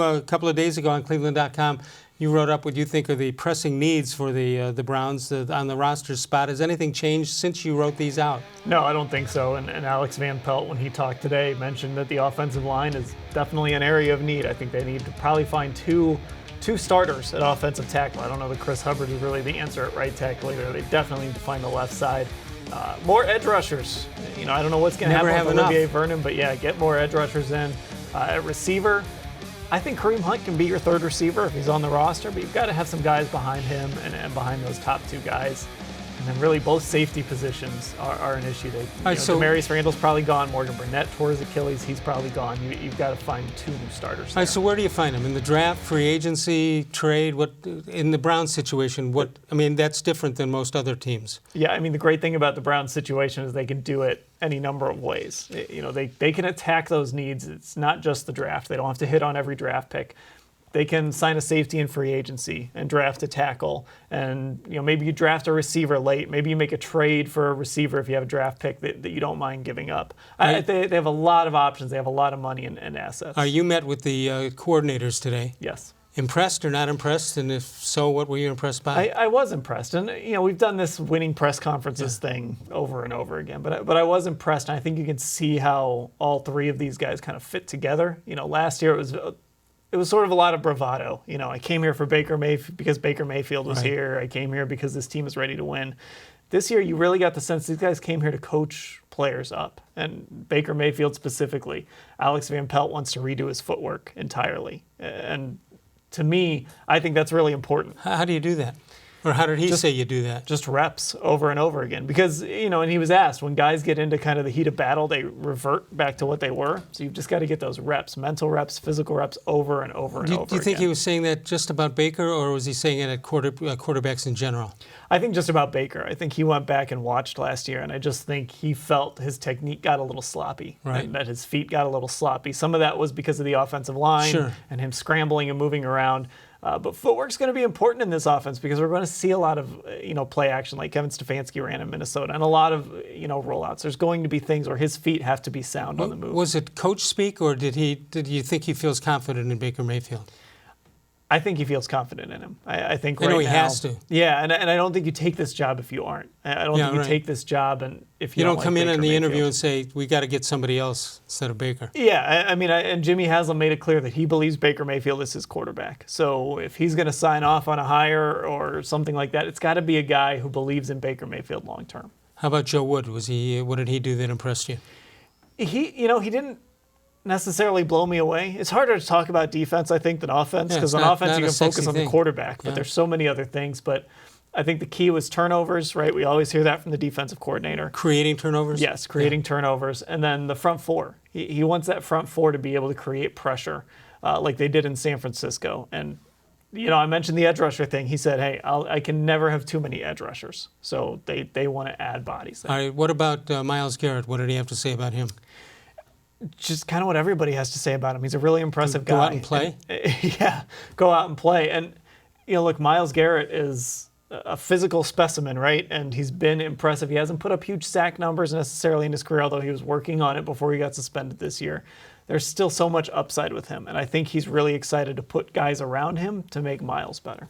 A couple of days ago on cleveland.com, you wrote up what you think are the pressing needs for the Browns on the roster spot. Has anything changed since you wrote these out? No, I don't think so. And Alex-van-Pelt, when he talked today, mentioned that the offensive line is definitely an area of need. I think they need to probably find two starters at offensive tackle. I don't know that Chris-Hubbard is really the answer at right tackle either. They definitely need to find the left side. More edge rushers. I don't know what's going to happen with Olivier Vernon, but yeah, get more edge rushers in. At receiver, I think Kareem Hunt can be your third receiver if he's on the roster, but you've got to have some guys behind him and behind those top two guys. And then really both safety positions are an issue. Damarious-Randall's probably gone. Morgan-Burnett tore his Achilles. He's probably gone. You've got to find two new starters. All right, so where do you find them? In the draft, free agency, trade? What in the Browns situation? That's different than most other teams. Yeah, the great thing about the Browns situation is they can do it any number of ways. They can attack those needs. It's not just the draft. They don't have to hit on every draft pick. They can sign a safety in free agency and draft a tackle. And maybe you draft a receiver late. Maybe you make a trade for a receiver if you have a draft pick that you don't mind giving up. Right. They have a lot of options. They have a lot of money and assets. You met with the coordinators today. Yes. Impressed or not impressed? And if so, what were you impressed by? I was impressed. And, we've done this winning press conferences thing over and over again. But I was impressed. And I think you can see how all three of these guys kind of fit together. Last year it was sort of a lot of bravado. I came here for because Baker Mayfield was here. I came here because this team is ready to win. This year, you really got the sense these guys came here to coach players up, and Baker Mayfield specifically. Alex-van-Pelt wants to redo his footwork entirely. And to me, I think that's really important. How do you do that? Or how did he say you do that? Just reps over and over again. Because, and he was asked, when guys get into kind of the heat of battle, they revert back to what they were. So you've just got to get those reps, mental reps, physical reps, over and over and over again. Do you think he was saying that just about Baker, or was he saying it at quarterbacks in general? I think just about Baker. I think he went back and watched last year, and I just think he felt his technique got a little sloppy. Right. And that his feet got a little sloppy. Some of that was because of the offensive line and him scrambling and moving around. But footwork's going to be important in this offense because we're going to see a lot of play action like Kevin Stefanski ran in Minnesota, and a lot of rollouts. There's going to be things where his feet have to be sound on the move. Was it coach speak, or did you think he feels confident in Baker Mayfield? I think he feels confident in him. I think he has to. Yeah, and I don't think you take this job if you aren't. I don't think you take this job and if you don't come like in Baker the Mayfield. interview and say, we got to get somebody else instead of Baker. Yeah, and Jimmy Haslam made it clear that he believes Baker Mayfield is his quarterback. So if he's going to sign off on a hire or something like that, it's got to be a guy who believes in Baker Mayfield long term. How about Joe Wood? What did he do that impressed you? He didn't necessarily blow me away. It's harder to talk about defense, I think, than offense, because on offense you can focus on the quarterback, but there's so many other things. But I think the key was turnovers, right? We always hear that from the defensive coordinator. Creating turnovers? Yes, creating turnovers. And then the front four. He wants that front four to be able to create pressure like they did in San Francisco. And, I mentioned the edge rusher thing. He said, hey, I can never have too many edge rushers. So they want to add bodies there. All right, what about Myles Garrett? What did he have to say about him? Just kind of what everybody has to say about him. He's a really impressive guy. Go out and play? Go out and play. And, look, Myles Garrett is a physical specimen, right? And he's been impressive. He hasn't put up huge sack numbers necessarily in his career, although he was working on it before he got suspended this year. There's still so much upside with him, and I think he's really excited to put guys around him to make Myles better.